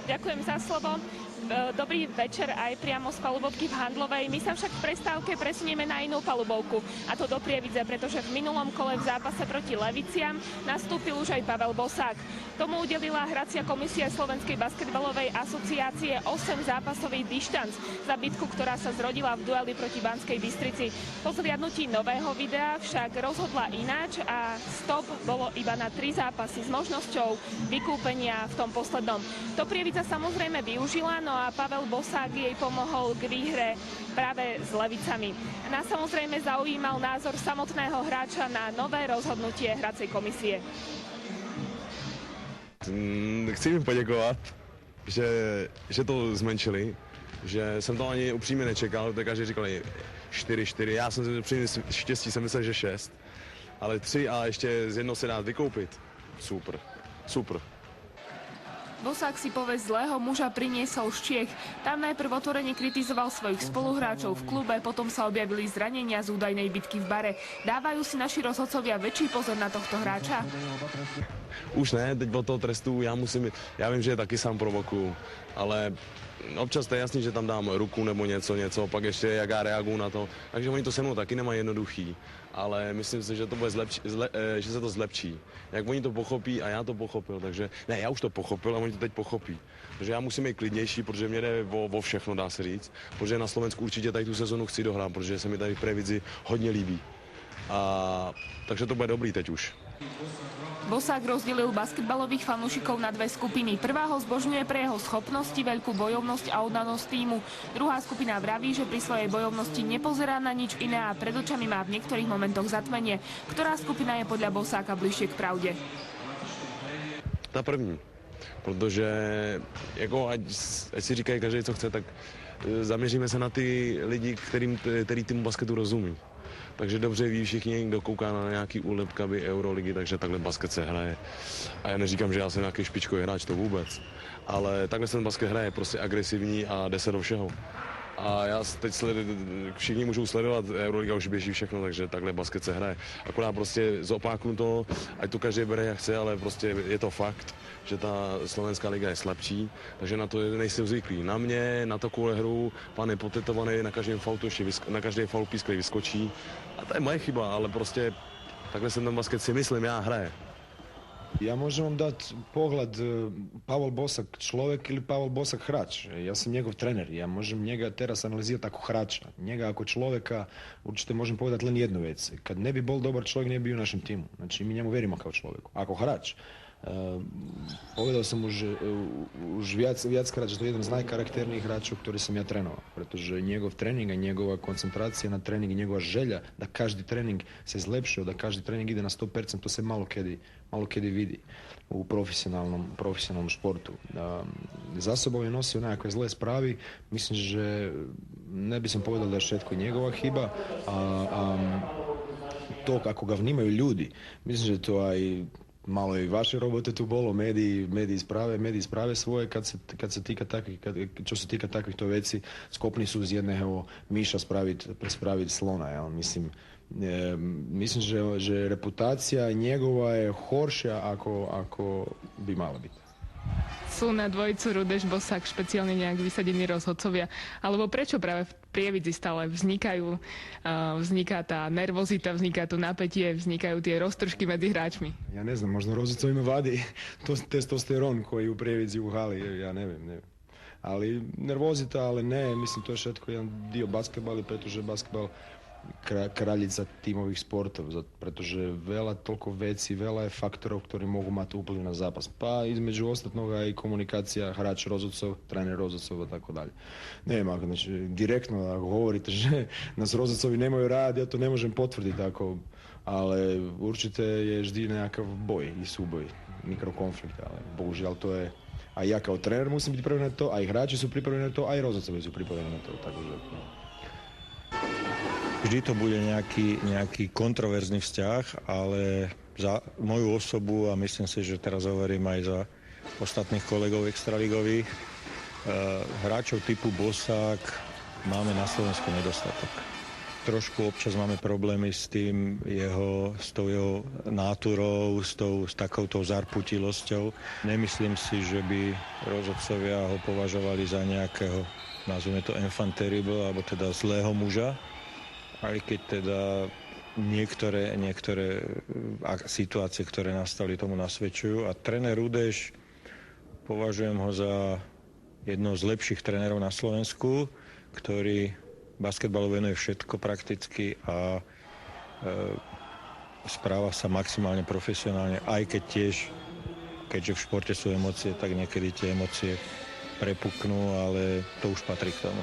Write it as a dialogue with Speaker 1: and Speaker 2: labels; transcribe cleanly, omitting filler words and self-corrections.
Speaker 1: Ďakujem za slovo. Dobrý večer aj priamo z palubovky v Handlovej. My sa však v prestávke presunieme na inú palubovku, a to do Prievidze, pretože v minulom kole v zápase proti Leviciam nastúpil už aj Pavel Bosák. Tomu udelila hracia komisia Slovenskej basketbalovej asociácie 8 zápasový dištanc za bitku, ktorá sa zrodila v dueli proti Banskej Bystrici. Po zhliadnutí nového videa však rozhodla ináč a stop bolo iba na 3 zápasy s možnosťou vykúpenia v tom poslednom. To Prievidza samozrejme využila, no a Pavel Bosák jej pomohol k výhre práve s Levicami. Nás samozrejme zaujímal názor samotného hráča na nové rozhodnutie hracej komisie.
Speaker 2: Chci jim poděkovat, že to zmenšili, že jsem to ani upřímně nečekal, tak každý říkali 4-4, já jsem si při štěstí jsem myslel, že 6, ale 3 a ještě z jedno se dá vykoupit. Super, super.
Speaker 1: Bosák si povesť zlého muža priniesol z Čiech. Tam najprv otvorene kritizoval svojich spoluhráčov v klube, potom sa objavili zranenia z údajnej bitky v bare. Dávajú si naši rozhodcovia väčší pozor na tohto hráča?
Speaker 2: Už ne, teď od toho trestu já vím, že je taky sám provokuju, ale občas to je jasný, že tam dám ruku nebo něco, pak ještě jak já reaguju na to. Takže oni to se mnou taky nemají jednoduchý, ale myslím si, že to bude že se to zlepší. Jak oni to pochopí a já to pochopil, takže ne, já už to pochopil a oni to teď pochopí. Takže já musím být klidnější, protože mě jde o všechno, dá se říct, protože na Slovensku určitě tady tu sezonu chci dohrát, protože se mi tady v Prievidzi hodně líbí. Takže to bude dobrý teď už.
Speaker 1: Bosák rozdelil basketbalových fanúšikov na dve skupiny. Prvá ho zbožňuje pre jeho schopnosti, veľkú bojovnosť a oddanosť týmu. Druhá skupina vraví, že pri svojej bojovnosti nepozerá na nič iné a pred očami má v niektorých momentoch zatmenie. Ktorá skupina je podľa Bosáka bližšie k pravde?
Speaker 2: Ta první, protože jako ať si říkají každý, co chce, tak zaměříme se na ty lidi, který týmu basketu rozumí. Takže dobře ví všichni, kdo kouká na nějaký úlepkaby Euroligy, takže takhle basket se hraje. A já neříkám, že já jsem nějaký špičkový hráč, to vůbec. Ale takhle se ten basket hraje, prostě agresivní a jde se do všeho. A já teď všichni můžou sledovat, Euroliga už běží všechno, takže takhle basket se hraje. Akorát prostě zopáknu to, ať to každý bere jak chce, ale prostě je to fakt, že ta slovenská liga je slabší, takže na to nejsem zvyklý. Na mě, na takovou hru, pán je potetovaný, na každý faul písklej vyskočí. A to je moje chyba, ale prostě takhle se ten basket si myslím, já hraje.
Speaker 3: Ja môžem vám dať pohľad Pavel Bosak človek ili Pavel Bosak hráč. Ja som njegov trener. Ja môžem njega teraz analizirati ako hráča. Njega ako človeka určite môžem povedať len jednu vec. Kad ne bi bol dobar človek, ne bi bio u našem timu. Znači mi njemu verimo kao človeku. Ako hráč. Povedal som už viackrát, že to je jeden z najkarakternijih hráčov, ktorý som ja trénoval. Pretože njegov trening a njegova koncentracija na trening i njegova želja da každý trening se zlepšio, da každý trening ide na 100%, to se malo kedy vidi u profesionalnom športu. Za sobom je nosio nekakve zle spravi. Mislim, že ne bi sam povedal da je všetko njegova chyba. To kako ga vnímajú ljudi, mislim, že to aj malo i vaše robote tu bolo, mediji sprave svoje kad se tika takvih, čo se tika takvihto veci, skopni su iz jedného miša spraviti slona, jel? Mislim, že reputacija njegova je horšia ako bi mala biti.
Speaker 1: Sú na dvojicu Rudeš Bosák špeciálne nejak vysadení rozhodcovia? Alebo prečo práve v Prievidzi stále vzniká tá nervozita, vzniká to napätie, vznikajú tie roztržky medzi hráčmi?
Speaker 3: Ja ne znam, možno rozhodcovima vadi testosteron koji u Prievidzi u hali, ja neviem. Ali nervozita, ale ne, mislim to je všetko jedan dio basketbala, pretože basketbal kraljica tímových sportov, pretože toľko veci, veľa je faktorov, ktorí mogu mať vplyv na zápas. Pa između ostatnoga i komunikacija hráč rozhodcov, tréner rozhodcov a tako dalje. Neviem, znači, direktno ako hovorite, že nás rozhodcovi nemajú rád, ja to ne možem potvrdiť tako, ale určite je vždy nejakav boj i súboj, mikrokonflikt, ale bohužiaľ to je, aj ja kao tréner musím byť pripravený na to, aj hráči sú pripravení na to, aj rozhodcovi sú pripravení na to, takže
Speaker 4: vždy to bude nejaký kontroverzný vzťah, ale za moju osobu, a myslím si, že teraz hovorím aj za ostatných kolegov extraligových, hráčov typu Bosák máme na Slovensku nedostatok. trošku občas máme problémy s tou jeho náturou, s takouto zarputilosťou. Nemyslím si, že by rozhodcovia ho považovali za nejakého, nazvime to enfant terrible, alebo teda zlého muža, aj keď teda niektoré situácie, ktoré nastali, tomu nasvedčujú. A tréner Rudeš, považujem ho za jedného z lepších trénerov na Slovensku, ktorý basketbalu venuje všetko prakticky a správa sa maximálne profesionálne, aj keď tiež, keďže v športe sú emócie, tak niekedy tie emócie prepuknú, ale to už patrí k tomu.